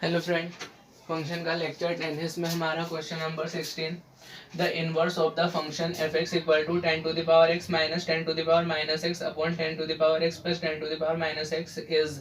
Hello friend, function का lecture 10 है। इसमें हमारा question number 16, the inverse of the function f x equal to 10 to the power x minus 10 to the power minus x upon 10 to the power x plus 10 to the power minus x is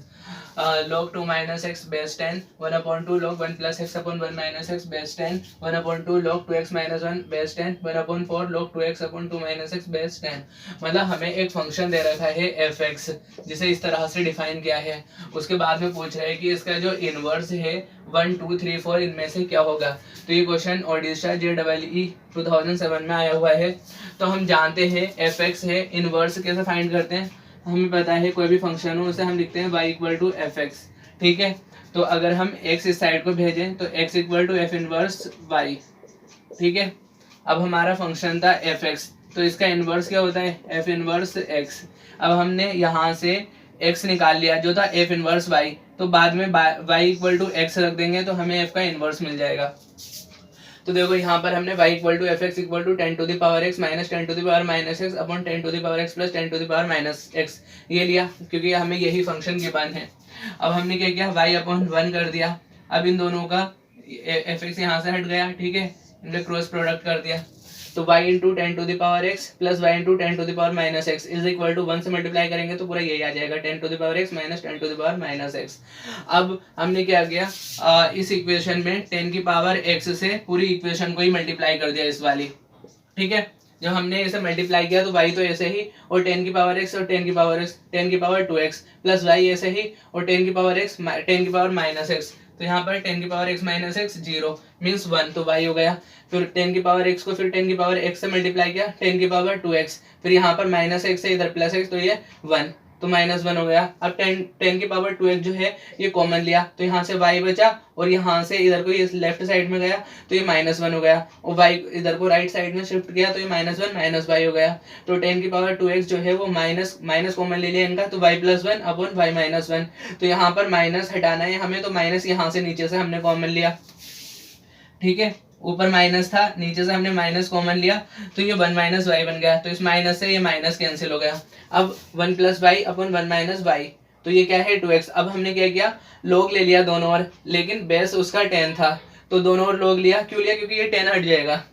log 2 minus x base 10 1 upon 2 log 1 plus x upon 1 minus x base 10 1 upon 2 log 2x minus 1 base 10 1 upon 4 log 2x upon 2 minus x base 10। मतलब हमें एक function दे रखा है f x, जिसे इस तरह से define किया है। उसके बाद में पूछ रहे हैं कि इसका जो इनवर्स है 1 2 3 4 इनमें से क्या होगा। तो ये क्वेश्चन ओडिशा JEE 2007 में आया हुआ है। तो हम जानते हैं एफ एक्स है, इनवर्स कैसे फाइंड करते हैं हमें पता है। कोई भी फंक्शन हो उसे हम लिखते हैं y equal to f x, ठीक है। तो अगर हम x इस साइड को भेजें तो x equal to f inverse y, ठीक है। अब हमारा फंक्शन था एफ एक्स, तो इसका इनवर्स क्या होता है एफ इनवर्स x। अब हमने यहाँ से x निकाल लिया जो था एफ इनवर्स y, तो बाद में y इक्वल टू x रख देंगे तो हमें f का इनवर्स मिल जाएगा। तो देखो यहाँ पर हमने y equal to f x equal to 10 to the power x minus 10 to the power minus x upon 10 to the power x plus 10 to the power minus x ये लिया, क्योंकि हमें यही फंक्शन गिवन है। अब हमने क्या किया y अपॉन 1 कर दिया। अब इन दोनों का एफ एक्स यहाँ से हट गया, ठीक है, इनका क्रॉस प्रोडक्ट कर दिया। तो y into 10 to the power x plus y into 10 to the power minus x is equal to 1 से मल्टीप्लाई करेंगे तो पूरा यही आ जाएगा 10 to the power x minus 10 to the power minus x. अब हमने क्या किया, इस इक्वेशन में 10 की पावर x से पूरी इक्वेशन को ही मल्टीप्लाई कर दिया इस वाली, ठीक है। जब हमने इसे मल्टीप्लाई किया तो y तो ऐसे ही, और 10 की पावर x और 10 की पावर x 10 की पावर 2x प्लस y ऐसे ही, और 10 की पावर x 10 की पावर माइनस x। तो यहाँ पर 10 की power x minus x 0 means 1, तो y हो गया। फिर 10 की पावर x को फिर 10 की पावर x से मल्टीप्लाई किया 10 की पावर 2x, फिर यहाँ पर माइनस एक्स है इधर प्लस x, तो ये 1, तो माइनस 1 हो गया। अब 10 की पावर 2x जो है ये कॉमन लिया तो यहाँ से y बचा, और यहाँ से इधर को ये लेफ्ट साइड में गया तो ये माइनस 1 हो गया, और y इधर को राइट साइड में शिफ्ट किया तो ये माइनस 1 माइनस y हो गया। तो 10 की पावर 2x जो है वो माइनस माइनस कॉमन ले लिया इनका, तो y plus 1 upon y minus 1। तो यहाँ पर माइनस हटाना है हमें, तो माइनस यहाँ से नीचे से हमने कॉमन लिया, ठीक है। ऊपर माइनस था, नीचे से हमने माइनस कॉमन लिया तो ये 1 माइनस वाई बन गया। तो इस माइनस से ये माइनस कैंसिल हो गया। अब 1 प्लस वाई अपन 1 माइनस वाई, तो ये क्या है 2x। अब हमने क्या किया, लोग ले लिया दोनों ओर, लेकिन बेस उसका 10 था तो दोनों ओर लोग लिया। क्यों लिया, क्योंकि ये 10 हट जाएगा।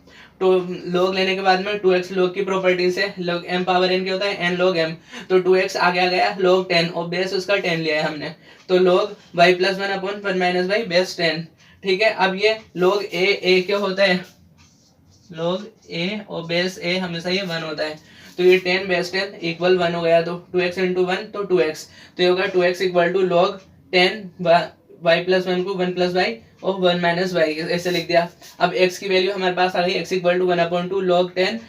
तो लोग लेने के बाद में 2x लोग की प्रॉपर्टी से log m पावर n क्या होता है n log m, तो 2x आगे आ गया log 10 और बेस उसका 10 लिया है हमने, तो log y plus 1 upon 1 minus y base 10, ठीक है। अब ये log a क्या होता है log a और बेस a हमेशा ये 1 होता है, तो ये 10 बेस 10 इक्वल 1 हो गया। तो 2x इंटू 1 तो 2x, तो ये होगा 2x equal to log 10 y plus 1 को 1 प्लस वाई और 1 माइनस वाई ऐसे लिख दिया। अब x की वैल्यू हमारे पास आ गई, x equal to 1 upon 2 log 10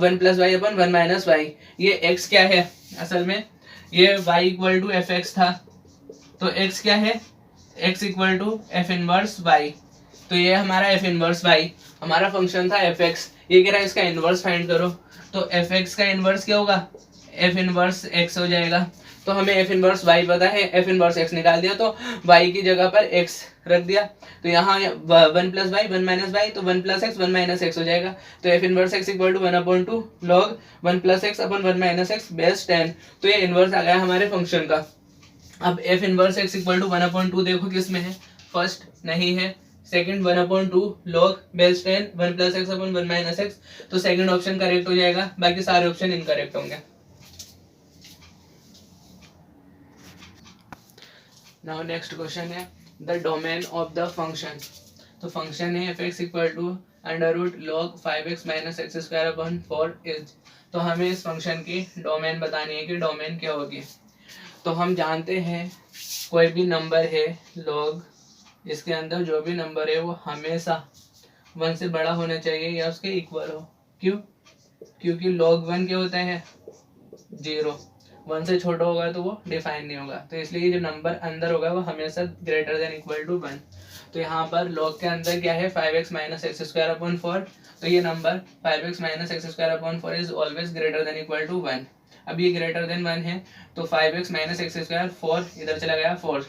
1 plus y upon 1 minus y. ये x क्या है असल में, ये y equal to f x था, तो x क्या है x equal to f inverse y। तो ये हमारा एफ इनवर्स y, हमारा फंक्शन था एफ एक्स। ये कह रहा है इसका इनवर्स फाइंड करो, तो एफ एक्स का इनवर्स क्या होगा एफ इनवर्स x हो जाएगा। तो हमें एफ इनवर्स y पता है, एफ इनवर्स x निकाल दिया तो y की जगह पर x रख दिया। तो यहाँ 1 प्लस वाई 1 माइनस वाई, तो 1 प्लस एक्स 1 माइनस एक्स हो जाएगा। तो f inverse x equal to 1 upon 2 log 1 plus x upon 1 minus x base 10। तो ये इनवर्स आ गया हमारे फंक्शन का। अब f inverse x equal to 1 upon 2 देखो किस में है, फर्स्ट नहीं है, second 1 upon 2 log base 10 1 plus x upon 1 minus x, तो सेकंड ऑप्शन करेक्ट हो जाएगा, बाकी सारे ऑप्शन इनकरेक्ट होंगे। नाउ नेक्स्ट क्वेश्चन है the domain of the function. तो फंक्शन है f x equal to under root log 5x minus x square upon 4 is. तो हमें इस फंक्शन की डोमेन बतानी है कि डोमेन क्या होगी। तो हम जानते हैं कोई भी नंबर है लॉग, इसके अंदर जो भी नंबर है वो हमेशा 1 से बड़ा होना चाहिए या उसके इक्वल हो। क्यों, क्योंकि log 1 क्या होता है 0, 1 से छोटा होगा तो वो डिफाइन नहीं होगा, तो इसलिए जो नंबर अंदर होगा वो हमेशा ग्रेटर देन इक्वल टू 1। तो यहाँ पर log के अंदर क्या है 5x minus x square upon 4, तो ये number 5x minus x square upon 4 is always greater than equal to 1। अब ये ग्रेटर देन 1 है तो 5x माइनस एक्स स्क्वायर 4 इधर चला गया 4,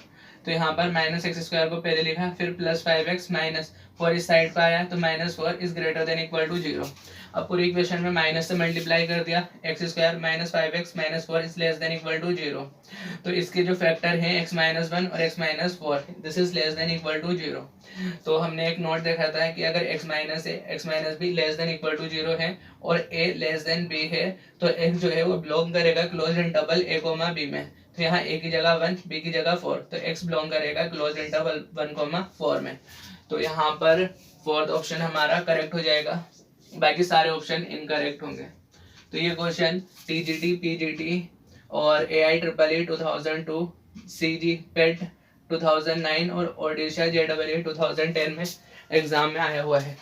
तो यहाँ पर माइनस एक्स स्क्वायर को पहले लिखा, फिर प्लस 5x माइनस 4 इस साइड पर आया तो minus 4 is greater than equal to 0। अब पूरी इक्वेशन में माइनस से मल्टीप्लाई कर दिया, x square minus 5x minus 4 is less than equal to 0। तो इसके जो फैक्टर हैं x माइनस 1 और x minus 4, this is less than equal to 0। तो हमने एक नोट देखा था कि अगर x minus a x minus b less than equal to 0 है और a लेस देन b है तो x जो है वो बिलोंग करेगा close interval a comma b में। तो यहाँ a की जगह 1 b की जगह 4, तो x बिलोंग करेगा क्लोज इंटरवल 1 कोमा 4 में। तो यहाँ पर फोर्थ ऑप्शन हमारा करेक्ट हो जाएगा, बाकी सारे ऑप्शन इनकरेक्ट होंगे। तो ये क्वेश्चन टीजीटी पीजीटी और AIEEE 2002 CG PET 2009 और ओडिशा JEE 2010 में एग्जाम में आया हुआ है।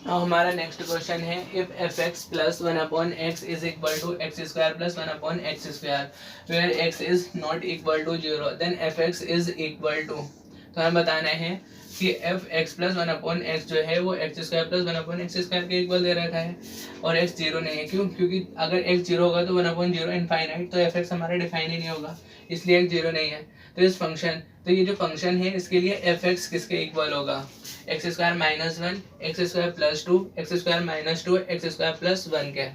अब हमारा नेक्स्ट क्वेश्चन है if fx plus 1/x is equal to x square plus 1/x square where x is not equal to 0 then fx is equal to. तो हमें बताना है कि fx प्लस 1/x जो है वो x square plus 1/x square के equal दे रखा है और x जीरो नहीं है। क्यों? क्योंकि अगर x जीरो होगा तो 1/0 इनफाइनाइट, तो fx हमारा डिफाइन ही नहीं होगा, इसलिए x जीरो नहीं है। तो इस फंक्शन, तो ये जो फंक्शन है इसके लिए fx किसके इक्वल होगा? X square minus 1 x square plus 2 x square minus 2 x square plus 1 के।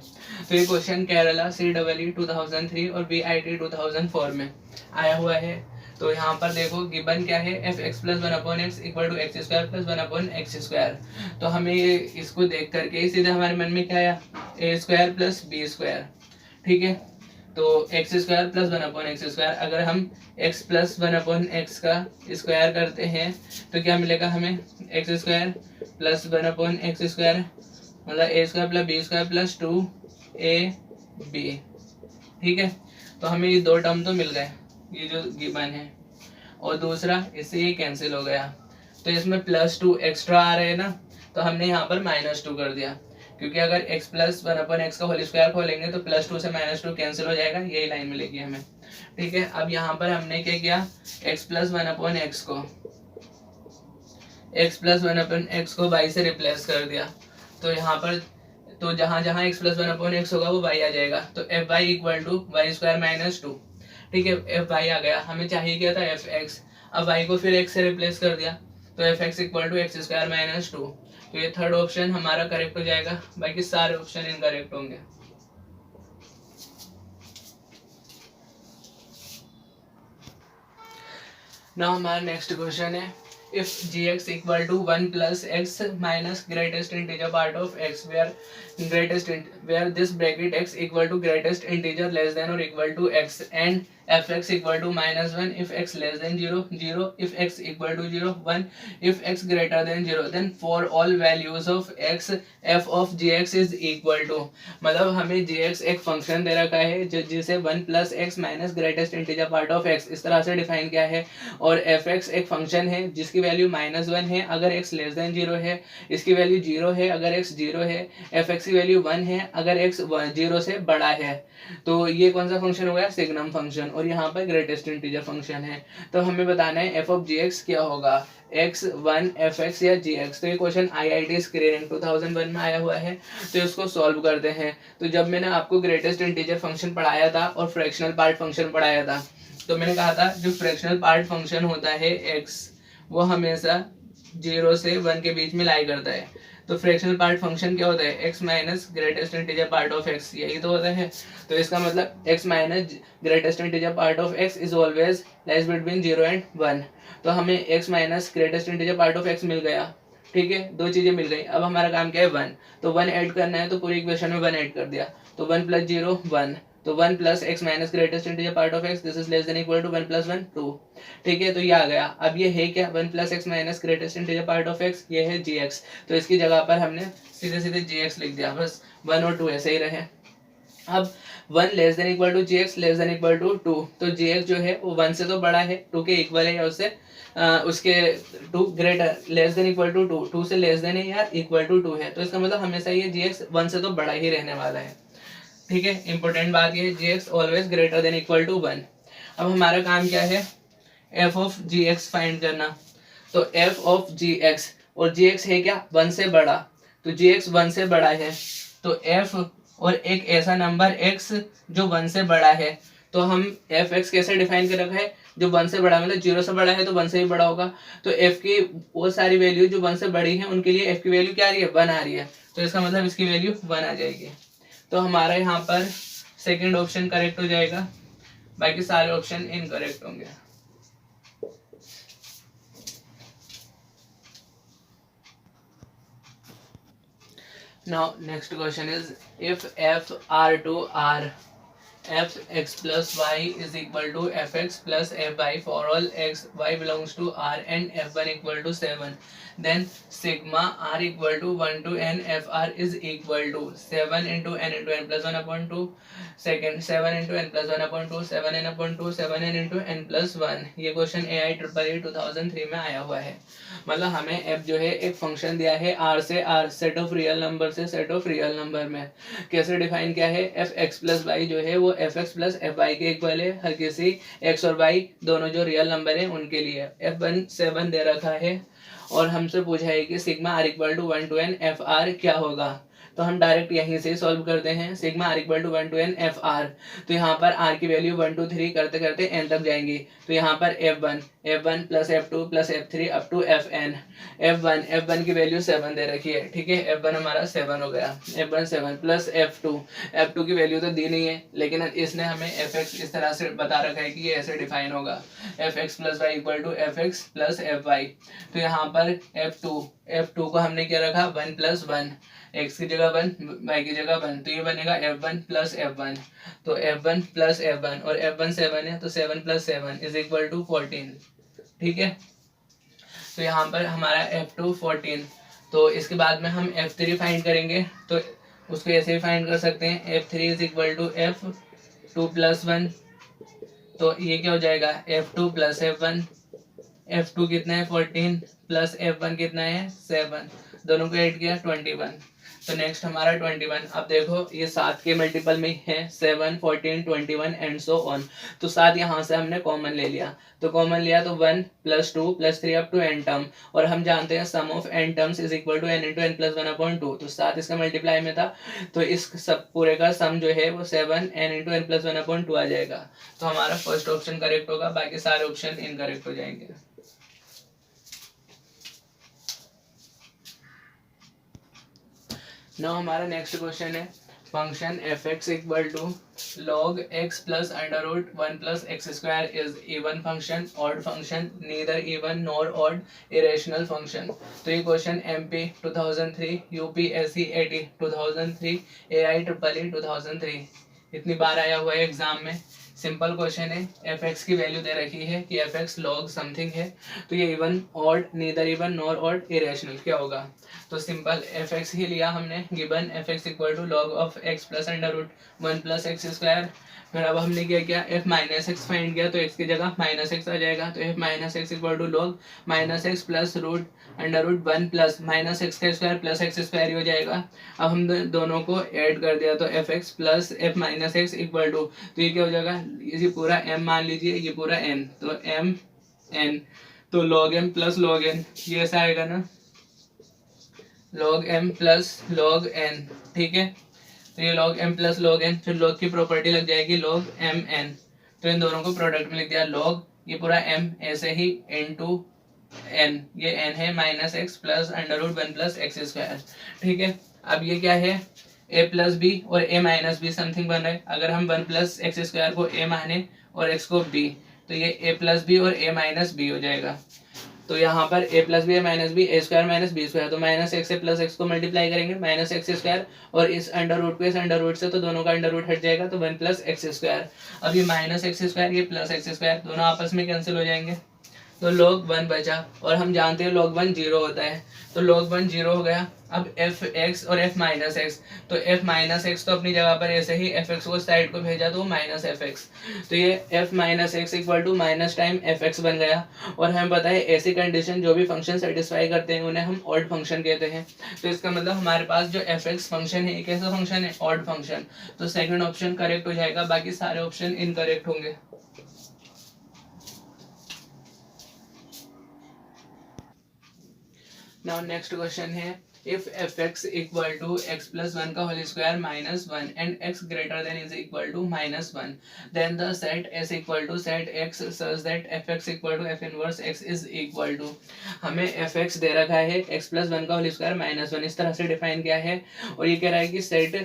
तो ये क्वेश्चन केरला CEE 2003 और BIT 2004 में आया हुआ है। तो यहाँ पर देखो गिवन क्या है, fx plus 1/x equal to x square plus 1/x square. तो हमें ये इसको देख करके सीधे हमारे मन में क्या आया, a square plus b square. ठीक है, तो x square plus 1/x square, अगर हम x प्लस 1/x का स्क्वायर करते हैं तो क्या मिलेगा हमें, x square plus 1/x square मतलब a square plus b square plus 2ab। ठीक है, तो हमें ये दो टर्म तो मिल गए, ये जो गिवन है, और दूसरा इससे ये कैंसिल हो गया। तो इसमें +2 एक्स्ट्रा आ रहे हैं ना, तो हमने यहाँ पर -2 कर दिया, क्योंकि अगर x प्लस 1/x का होल स्क्वायर खोलेंगे तो +2 से -2 कैंसिल हो जाएगा, यही लाइन मिलेगी हमें। ठीक है, अब यहाँ पर हमने क्या किया, x प्लस 1/x को y से रिप्लेस कर दिया। तो यहाँ पर तो जहाँ जहाँ x प्लस 1/x होगा वो y आ जाएगा, तो fy equal to Y square minus 2। ठीक है, fy आ गया, हमें चाहिए क्या था fx, अब y को फिर x से रिप्लेस कर दिया तो fx equal to x square minus 2। तो ये थर्ड ऑप्शन हमारा करेक्ट हो जाएगा, बाकी सारे ऑप्शन इनकरेक्ट होंगे। नाउ हमारा नेक्स्ट क्वेश्चन है if gx equal to 1 plus x minus greatest integer part of x where this bracket x equal to greatest integer less than or equal to x and fx equal to -1 if x less than 0 0 if x equal to 0 1 if x greater than 0 then for all values of x f of gx is equal to। मतलब हमें gx एक function दे रखा है जिसे 1 plus x minus greatest integer part of x इस तरह से define किया है, और fx एक फंक्शन है जिसकी वैल्यू -1 है अगर x लेस देन 0 है, इसकी वैल्यू 0 है अगर x 0 है, fx की वैल्यू 1 है अगर x 0 से बड़ा है। तो ये कौन सा फंक्शन हो गया, सिग्नम फंक्शन, और यहाँ पर ग्रेटेस्ट इंटीजर फंक्शन है। तो हमें बताना है f ऑफ gx क्या होगा, x 1 fx या gx। तो ये क्वेश्चन IIT स्क्रीनिंग 2001 में आया हुआ है, तो इसको सॉल्व करते हैं। तो जब मैंने आपको ग्रेटेस्ट इंटीजर फंक्शन पढ़ाया था और फ्रैक्शनल पार्ट फंक्शन पढ़ाया था, तो मैंने कहा था जो फ्रैक्शनल पार्ट फंक्शन होता है x वो हमेशा 0 से 1 के बीच में लाई करता है। तो फ्रैक्शनल पार्ट फंक्शन क्या होता है, x minus greatest integer part of x, यही तो होता है। तो इसका मतलब x minus greatest integer part of x is always lies between 0 and 1। तो हमें x minus greatest integer part of x मिल गया। ठीक है, दो चीजें मिल गई। अब हमारा काम क्या है, 1, तो 1 ऐड करना है, तो पूरी इक्वेशन में 1 ऐड कर दिया, तो 1 + 0 1, तो 1 + x minus greatest integer part of x this is less than equal to 1 + 1 2। ठीक है, तो ये आ गया। अब ये है क्या, 1 + x minus greatest integer part of x, ये है gx। तो इसकी जगह पर हमने सीधे सीधे gx लिख दिया, बस 1 और 2 ऐसे ही रहे। अब 1 less than equal to gx less than equal to 2, तो gx जो है वो 1 से तो बड़ा है, 2 के इक्वल है या उससे उसके 2 greater less than equal to 2, 2 से लेस देन है या इक्वल टू 2 है। तो इसका मतलब हमेशा ये gx 1 से तो बड़ा ही रहने वाला है। ठीक है, इंपॉर्टेंट बात ये, gx always greater than equal to 1। अब हमारा काम क्या है, f ऑफ gx फाइंड करना। तो f ऑफ gx, और gx है क्या, 1 से बड़ा, तो gx 1 से बड़ा है, तो f और एक ऐसा नंबर x जो 1 से बड़ा है, तो हम एफ एक्स कैसे डिफाइन कर रखा है, जो 1 से बड़ा मतलब 0 से बड़ा है तो 1 से भी बड़ा होगा, तो एफ की वो सारी वैल्यू जो 1 से बड़ी है उनके लिए एफ की वैल्यू क्या आ रही है, 1 आ रही है, तो इसका मतलब इसकी वैल्यू 1 आ जाएगी। तो हमारा यहाँ पर सेकंड ऑप्शन करेक्ट हो जाएगा, बाकी सारे ऑप्शन इनकरेक्ट होंगे। Now next question is, if f r to r f x plus y is equal to f x plus f y for all x y belongs to r and f1 equal to 7, then sigma r equal to 1 to n f r is equal to 7 into n plus 1 upon 2, second 7 into n plus 1 upon 2, 7n upon 2, 7n into n plus 1। ये question AIEEE 2003 में आया हुआ है। मतलब हमें f जो है एक फंक्शन दिया है r से r, set of real number से सेट ऑफ रियल नंबर में। कैसे डिफाइन किया है, एफ एक्स प्लस वाई जो है वो f x plus f y के इक्वल है, हर किसी एक्स और वाई दोनों जो रियल नंबर है उनके लिए। F1 7 दे रखा है और हमसे पूछा है कि sigma r equal to 1 to n f r क्या होगा, तो हम डायरेक्ट यहीं से सॉल्व करते हैं। Sigma r equal to 1 to n f r, तो यहाँ पर आर की वैल्यू 1 2 3 करते करते n तक जाएंगी, तो यहाँ पर f1 plus f2 plus f3 up to fn। f1 की वैल्यू 7 दे रखी है, ठीक है, f1 हमारा 7 हो गया, f1 7 प्लस f2 की वैल्यू तो दी नहीं है, लेकिन इसने हमें fx इस तरह से बता रखा है कि ये ऐसे डिफाइन होगा, fx plus y equal to fx plus fy। तो यहाँ पर f2 को हमने क्या रखा 1 प्लस 1, x की जगह 1 y की जगह 1, तो ये बनेगा f1 प्लस f1, तो f1 प्लस f1 और f1 7 है तो 7 प्लस 7 इज इक्वल टू 14, ठीक है। तो यहाँ पर हमारा f2 14, तो इसके बाद में हम f3 फाइंड करेंगे, तो उसको ऐसे भी फाइंड कर सकते हैं, f3 is equal to f2 plus 1, तो ये क्या हो जाएगा f2 प्लस f1, f2 कितना है 14 प्लस f1 कितना है 7, दोनों को ऐड किया 21, तो नेक्स्ट हमारा 21। अब देखो ये 7 के मल्टीपल में है 7 14 21 एंड सो ऑन, तो 7 यहाँ से हमने कॉमन ले लिया, तो कॉमन लिया तो 1 plus 2 plus 3 up to n term, और हम जानते हैं sum of n terms is equal to n into n plus 1 upon 2, तो 7 इसका मल्टीप्लाई में था, तो इस सब पूरे का सम जो है वो 7 n into n plus 1 upon 2 आ जाएगा, तो हमारा फर्स्ट ऑप्शन करेक्ट होगा, बाकी सारे ऑप्शन इनकरेक्ट हो जाएंगे। नाउ हमारा नेक्स्ट क्वेश्चन है, function f x equal to log x plus under root 1 plus x square is even function, odd function, neither even nor odd, irrational function. तो ये question MP 2003, UPSC 80 2003, AIEEE 2003 इतनी बार आया हुआ है exam में। Simple question है, f x की value दे रखी है कि एफ एक्स लॉग समथिंग है, तो ये even odd, neither even nor odd, irrational क्या होगा, तो सिंपल एफ एक्स ही लिया हमने, given f x equal to log of x plus under root 1 plus x square, फिर अब हमने क्या किया एफ माइनस एक्स फाइंड किया, तो एक्स की जगह माइनस एक्स आ जाएगा, तो f minus x equal to log minus x plus root under root 1 plus minus x का स्क्वायर प्लस एक्स स्क्वायर ही हो जाएगा। अब हम दोनों को ऐड कर दिया, तो f x plus f minus x equal to, तो ये क्या हो जाएगा, ये पूरा m मान लीजिए, ये पूरा n, तो m n, तो log m plus log n, ये ऐसा आएगा ना, log m plus log n, ठीक है, तो ये log m plus log n, फिर log की प्रॉपर्टी लग जाएगी log m n, तो इन दोनों को प्रोडक्ट में लिख दिया log, ये पूरा m ऐसे ही n2 n, ये n है minus x plus under root 1 plus x square, ठीक है। अब ये क्या है, a प्लस बी और a माइनस बी समथिंग बन रहा है, अगर हम 1 प्लस एक्स स्क्वायर को a माने और x को b, तो ये a प्लस बी और a माइनस बी हो जाएगा, तो यहाँ पर a plus b minus b, a square minus b square, तो माइनस एक्स से प्लस एक्स को मल्टीप्लाई करेंगे, माइनस एक्स स्क्वायर, और इस अंडर रूट को इस अंडर रूट से, तो दोनों का अंडर रूट हट जाएगा, तो 1 प्लस एक्स स्क्वायर। अब ये माइनस एक्स स्क्वायर, ये प्लस एक्स स्क्वायर, दोनों आपस में कैंसिल हो जाएंगे, तो log 1 बचा, और हम जानते हैं log 1 0 होता है, तो log 1 0 हो गया। अब एफ एक्स और एफ माइनस एक्स, तो एफ माइनस एक्स तो अपनी जगह पर ऐसे ही एफ एक्स को साइड को भेजा तो माइनस एफ एक्स, तो ये f minus x equal to minus time f x बन गया। और हमें पता है ऐसी कंडीशन जो भी फंक्शन सेटिस्फाई करते हैं उन्हें हम ऑड फंक्शन कहते हैं, तो इसका मतलब हमारे पास जो एफ एक्स फंक्शन है कैसा फंक्शन है, ऑड फंक्शन, तो सेकंड ऑप्शन करेक्ट हो जाएगा, बाकी सारे ऑप्शन इनकरेक्ट होंगे। नाउ नेक्स्ट क्वेश्चन है, if fx equal to x plus 1 का whole square minus 1 and x greater than is equal to minus 1, then the set s equal to set x such that fx equal to f inverse x is equal to, हमें fx दे रखा है x plus 1 का whole square minus 1, इस तरह से define किया है। और ये कह रहा है कि सेट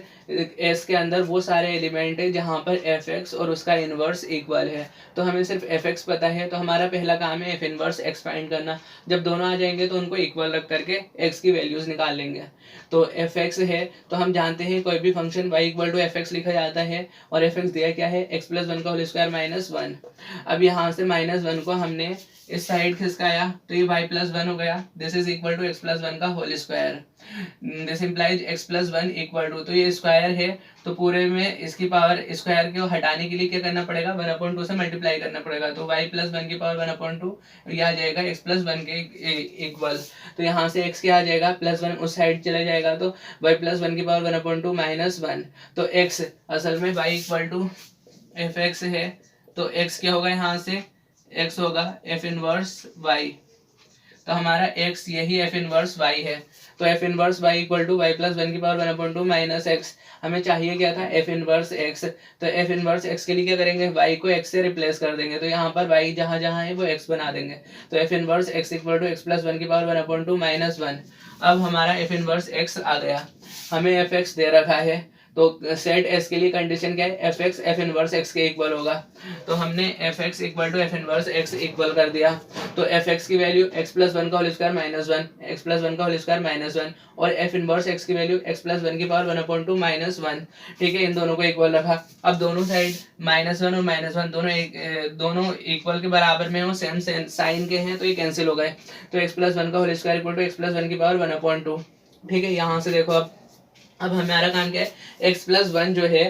s के अंदर वो सारे एलिमेंट है जहाँ पर fx और उसका इनवर्स इक्वल है। तो हमें सिर्फ fx पता है, तो हमारा पहला काम है f इनवर्स x फाइंड करना। जब दोनों आ जाएंगे तो उनको इक्वल रख करके x की वैल्यूज निकाल लेंगे। तो fx है, तो हम जानते हैं कोई भी function y equal to fx लिखा जाता है, और fx दिया क्या है x प्लस 1 का होल स्क्वायर माइनस 1। अब यहाँ से माइनस 1 को हमने इस साइड खिसकाया तो ये y प्लस 1 हो गया। This is equal to x plus 1 का whole square. This implies x plus 1 equal to, तो ये स्क्वायर है तो पूरे में इसकी पावर स्क्वायर को हटाने के लिए क्या करना पड़ेगा, 1/2 से मल्टीप्लाई करना पड़ेगा। तो y प्लस 1 की पावर 1/2 ये आ जाएगा x प्लस 1 के इक्वल। तो यहाँ से x क्या आ जाएगा प्लस 1 उस साइड चले जाएगा तो y प्लस 1 की पावर 1/2 माइनस 1। तो x असल में y equal to f x है, तो x क्या होगा यहाँ से x होगा f इनवर्स y। तो हमारा x यही f इनवर्स y है। तो f inverse y equal to y plus 1 की पावर 1/2 माइनस x। हमें चाहिए क्या था f इनवर्स x। तो f इनवर्स x के लिए क्या करेंगे, y को x से रिप्लेस कर देंगे। तो यहाँ पर y जहाँ जहाँ है वो x बना देंगे। तो f inverse x equal to x plus 1 की पावर 1/2 माइनस 1। अब हमारा f इनवर्स x आ गया। हमें f x दे रखा है, तो सेट s के लिए कंडीशन क्या है, f x f inverse x के इक्वल होगा। तो हमने f x equal to f inverse x equal कर दिया। तो एफ एक्स की वैल्यू x प्लस 1 का whole square minus 1, x plus 1 का होल स्क्वायर माइनस 1, और एफ इनवर्स x की वैल्यू x प्लस 1 की पावर 1/2 माइनस 1। ठीक है, इन दोनों को इक्वल रखा। अब दोनों साइड माइनस 1 और माइनस 1 दोनों इक्वल के बराबर में हो, सेम साइन के हैं, तो ये कैंसिल हो गए। तो x प्लस 1 का whole square equal to x plus 1 की पावर 1/2। ठीक है, यहाँ से देखो अब हमारा काम क्या है, x प्लस 1 जो है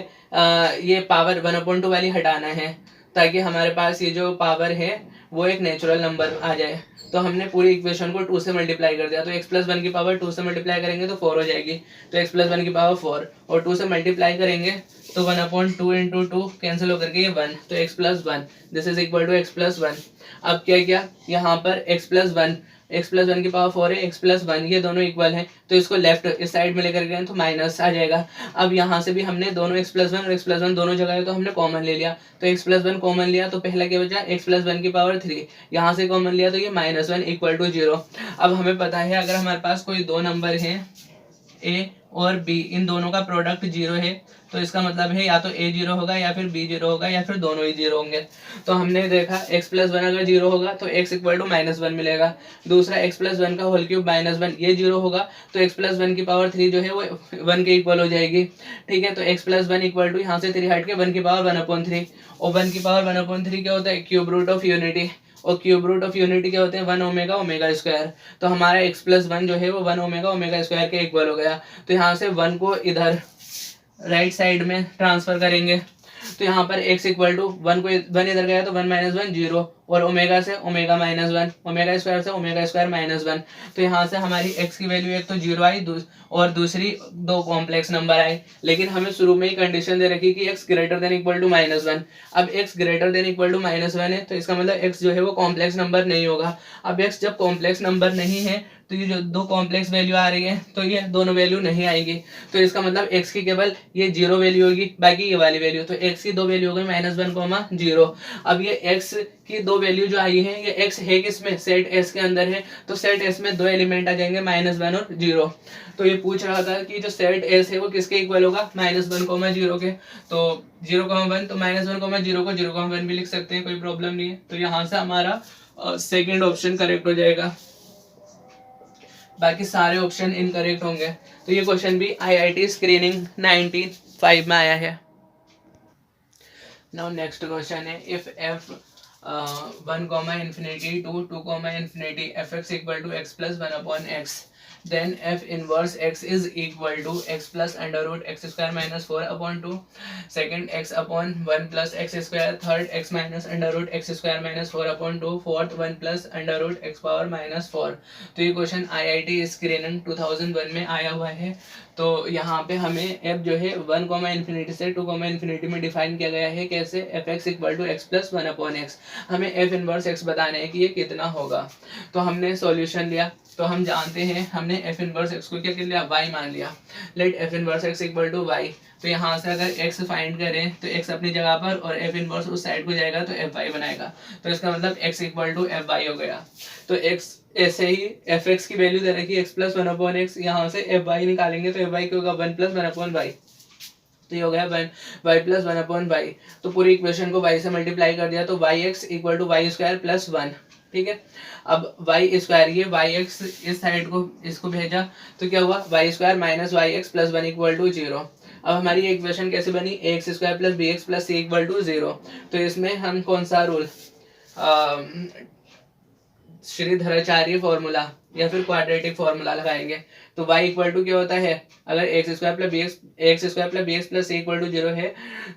ये पावर 1/2 वाली हटाना है, ताकि हमारे पास ये जो पावर है वो एक नेचुरल नंबर आ जाए। तो हमने पूरी इक्वेशन को 2 से मल्टीप्लाई कर दिया। तो x प्लस 1 की पावर 2 से मल्टीप्लाई करेंगे तो 4 हो जाएगी। तो x प्लस 1 की पावर 4 और 2 से मल्टीप्लाई करेंगे तो 1/2 इंटू 2 कैंसिल होकर के ये 1। तो x plus 1 this is equal to x plus 1। अब क्या किया, यहाँ पर x प्लस 1 की पावर 4 है, x प्लस 1 ये दोनों इक्वल हैं, तो इसको लेफ्ट इस साइड में लेकर गए तो माइनस आ जाएगा। अब यहाँ से भी हमने दोनों x प्लस 1 और x प्लस 1 दोनों जगह है तो हमने कॉमन ले लिया। तो x प्लस 1 कॉमन लिया तो पहला क्या बचा, x प्लस 1 की पावर 3। यहाँ से कॉमन लिया तो ये माइनस 1 इक्वल टू 0। अब हमें पता है अगर हमारे पास कोई दो नंबर हैं a और b, इन दोनों का प्रोडक्ट 0 है, तो इसका मतलब है या तो a 0 होगा या फिर b 0 होगा या फिर दोनों ही 0 होंगे। तो हमने देखा x प्लस 1 अगर 0 होगा तो x इक्वल टू माइनस 1 मिलेगा। दूसरा x प्लस 1 का होल क्यूब माइनस 1 ये 0 होगा तो x प्लस 1 की पावर 3 जो है वो 1 के इक्वल हो जाएगी। ठीक है, तो x प्लस 1 इक्वल टू यहाँ से 3 हट के 1 की पावर 1/3, और 1 की पावर 1/3 क्या होता है, क्यूब रूट ऑफ यूनिटी। और क्यूब रूट ऑफ यूनिटी क्या होते हैं, 1 ओमेगा ओमेगा स्क्वायर। तो हमारा x प्लस 1 जो है वो 1 ओमेगा ओमेगा स्क्वायर के इक्वल हो गया। तो यहाँ से 1 को इधर राइट साइड में ट्रांसफर करेंगे तो यहाँ पर x इक्वल टू 1 को 1 इधर गया तो 1 माइनस 1 0, और ओमेगा से ओमेगा माइनस 1, ओमेगा स्क्वायर से ओमेगा स्क्वायर माइनस 1। तो यहाँ से हमारी x की वैल्यू एक तो 0 आई और दूसरी दो कॉम्प्लेक्स नंबर आए। लेकिन हमें शुरू में ही कंडीशन दे रखी कि x greater than equal to -1। अब x greater than equal to -1 है तो इसका मतलब x जो है वो कॉम्प्लेक्स नंबर नहीं होगा। अब x जब कॉम्प्लेक्स नंबर नहीं है तो ये जो दो कॉम्प्लेक्स वैल्यू आ रही है तो ये दोनों वैल्यू नहीं आएगी। तो इसका मतलब x की केवल ये 0 वैल्यू होगी, बाकी ये वाली वैल्यू। तो x की दो वैल्यू हो गई -1, 0। अब ये x की दो वैल्यू जो आई है ये x है किसमें, सेट s के अंदर है। तो सेट s में दो एलिमेंट आ जाएंगे -1 और 0। तो ये पूछ रहा था कि जो सेट s है वो किसके इक्वल होगा, -1, 0 के। तो 0,1 तो -1, 0 को 0,1 भी लिख सकते हैं, कोई प्रॉब्लम नहीं है। तो यहाँ से हमारा सेकेंड ऑप्शन करेक्ट हो जाएगा, बाकी सारे ऑप्शन इनकरेक्ट होंगे। तो ये क्वेश्चन भी IIT स्क्रीनिंग 95 में आया है। नाउ नेक्स्ट क्वेश्चन है, if f 1, infinity 2, 2, infinity fx equal to x plus 1 upon x, then f inverse x is equal to x plus under root x square minus 4 upon 2, second x upon 1 plus x square, third x minus under root x square minus 4 upon 2, fourth 1 plus under root x power minus 4। तो ये question IIT screening 2001 में आया हुआ है। तो यहाँ पे हमें f जो है 1, इन्फिनिटी से 2, इन्फिनिटी में डिफाइन किया गया है कैसे, f x equal to x plus 1 upon x. हमें f इनवर्स x बताना है कि ये कितना होगा। तो हमने सॉल्यूशन लिया, तो हम जानते हैं हमने एफ इनवर्स एक्स को क्या कर लिया, y मान लिया। Let f inverse x equal to y, तो यहाँ से अगर x फाइंड करें तो x अपनी जगह पर और एफ इनवर्स उस साइड को जाएगा तो एफ वाई बनाएगा, तो इसका मतलब x equal to f y हो गया। तो x ऐसे ही एफ एक्स की वैल्यू दे रखी है x plus one upon x, यहाँ से एफ वाई निकालेंगे तो एफ वाई क्या होगा, one plus one upon y, तो ये हो गया y plus one upon y. तो पूरी इक्वेशन को y से मल्टीप्लाई कर दिया तो Y X equal to Y square plus one. ठीक है, अब वाई स्क्वायर, ये वाई एक्स इस साइड को इसको भेजा तो क्या हुआ, Y square minus Y X plus one equal to zero. अब हमारी ये इक्वेशन कैसे बनी, A X square plus B x plus C equal to zero. तो इसमें हम कौन सा रूल, श्रीधराचार्य फॉर्मूला या फिर क्वाड्रेटिक फॉर्मूला लगाएंगे। तो y इक्वल टू क्या होता है, अगर x square plus B x plus C equal to zero है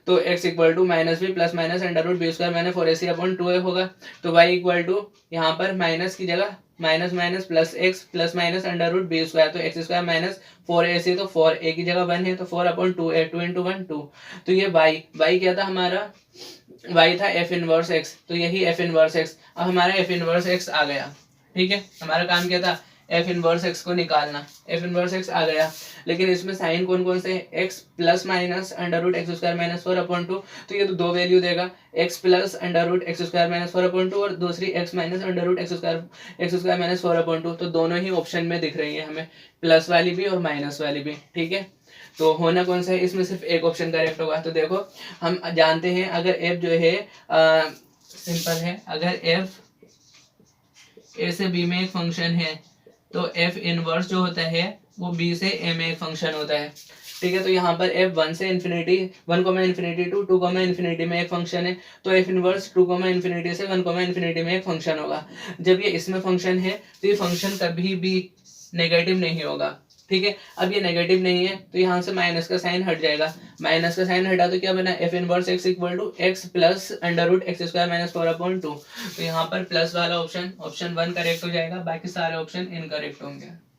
तो x equal to minus b plus minus under root b square minus 4ac upon 2a होगा। तो y इक्वल टू यहाँ पर माइनस की जगह minus minus plus x plus minus under root b square, तो x square minus 4ac, तो 4a की जगह 1 है तो 4 अपॉन 2a, 2 इंटू 1 2। तो ये y क्या था हमारा, y था एफ इनवर्स एक्स, तो यही एफ इनवर्स एक्स। अब हमारा एफ इनवर्स एक्स आ गया। ठीक है, हमारा काम क्या था, एफ इनवर्स एक्स को निकालना। एफ इनवर्स एक्स आ गया, लेकिन इसमें साइन कौन कौन से, x plus minus under root x square minus 4 upon 2, तो ये तो दो वैल्यू देगा, x plus under root x square minus 4 upon 2 और दूसरी x minus under root x square minus 4 upon 2। तो दोनों ही ऑप्शन में दिख रही है हमें, प्लस वाली भी और माइनस वाली भी। ठीक है, तो होना कौन सा है, इसमें सिर्फ एक ऑप्शन करेक्ट होगा। तो देखो हम जानते हैं अगर एफ जो है सिंपल है, अगर एफ ए से बी में एक फंक्शन है तो एफ इनवर्स जो होता है वो बी से ए में एक फंक्शन होता है। ठीक है, तो यहाँ पर एफ 1 से इन्फिनिटी 1, टू 2, इन्फिनिटी में एक फंक्शन है, तो एफ इनवर्स 2, इन्फिनिटी से 1, इन्फिनिटी में एक फंक्शन होगा। जब ये इसमें फंक्शन है तो ये फंक्शन कभी भी नेगेटिव नहीं होगा। ठीक है, अब ये नेगेटिव नहीं है तो यहाँ से माइनस का साइन हट जाएगा, माइनस का साइन हटा तो क्या बना, f inverse x equal to x plus under root x square minus 4 upon 2। तो यहाँ पर प्लस वाला ऑप्शन 1 करेक्ट हो जाएगा, बाकी सारे ऑप्शन इनकरेक्ट होंगे।